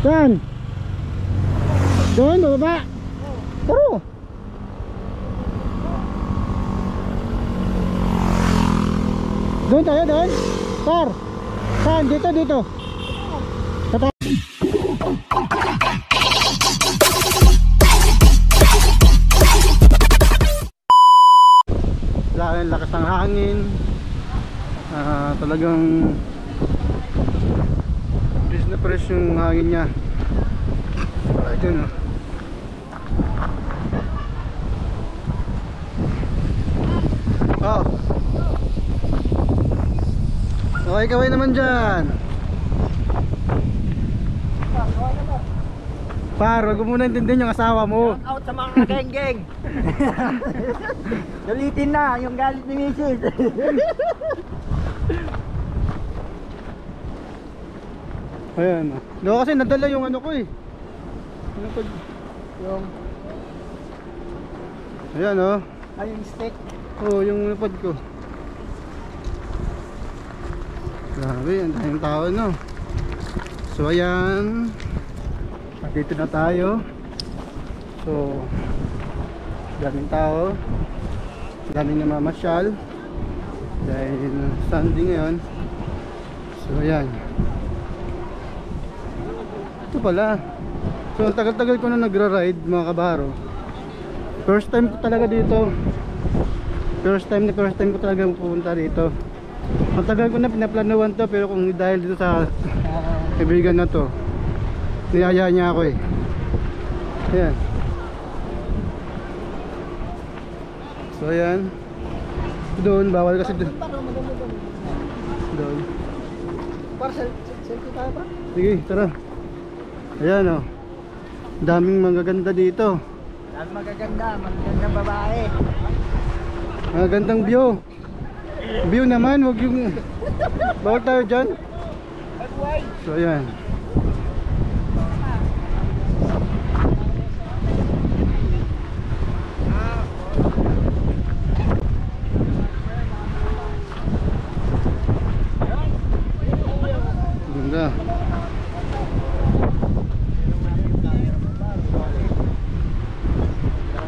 Saan? Doon, bababa. Taro. Doon tayo, doon. Par. Saan? Dito, dito. Dahil lakas ng hangin. Talagang press na press yung hangin niya. Ito no. Oh. Okay, kaway naman dyan. Par, wag mo muna intindihin yung asawa mo. Out sa mga geng-geng. Dalitin na yung galit ni Mrs. Ayan. No, kasi nadala yung ano ko eh. Ano pa? Yung... Ayan oh. Ay, yung stick. Oo, yung napad ko. Grabe, ang daming tao no. So ayan. Dito na tayo. So daming tao, daming namamasyal dahil Sunday ngayon. So ayan. Ito pala. So ang tagal-tagal ko na nagra-ride mga kabaro. First time ko talaga dito. First time ko talaga pupunta dito. Ang tagal ko na pinaplanuhan to, pero kung dahil dito sa kaibigan na to, niyaya niya ako eh. Ayan. So ayan. Doon, bawal kasi doon. Doon. Para selfie tayo pa? Sige, tara. Ayan o. Daming magaganda dito. Magagandang babae. Magandang view. View naman, wag yung... Bawal tayo dyan. So ayan. Ganda.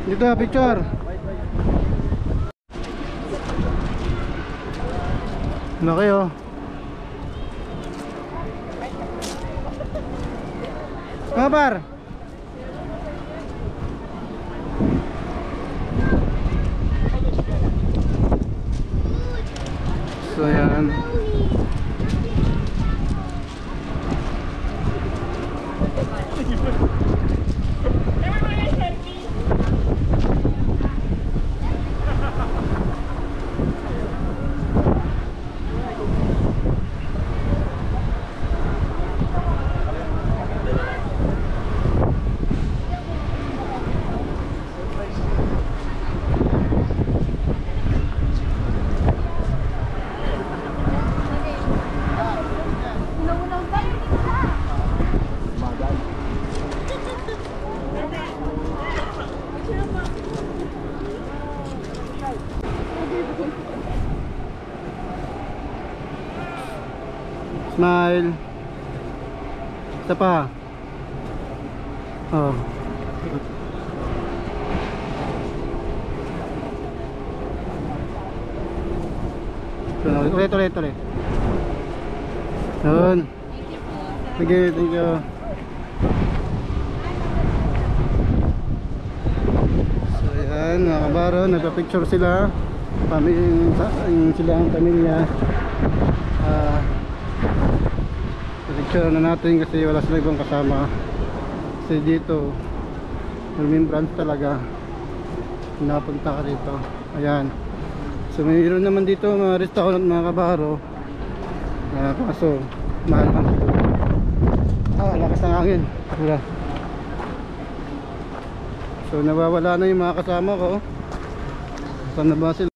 Dito picture. Laki oh. Kabar. So yan. Smile. Isa pa. Oh. Ulit. Yun. Sige, thank you. So yan, mga kabaro, nagpa-picture sila. Sila ang pamilya. Picture na natin kasi wala sila ibang kasama. Kasi dito remembrance talaga, napunta ka dito. Ayan. So mayroon naman dito mga restaurant mga kabaro, kaso mahal lang siguro. Lakas ng hangin. Wala. So nawawala na yung mga kasama ko. Saan na ba sila?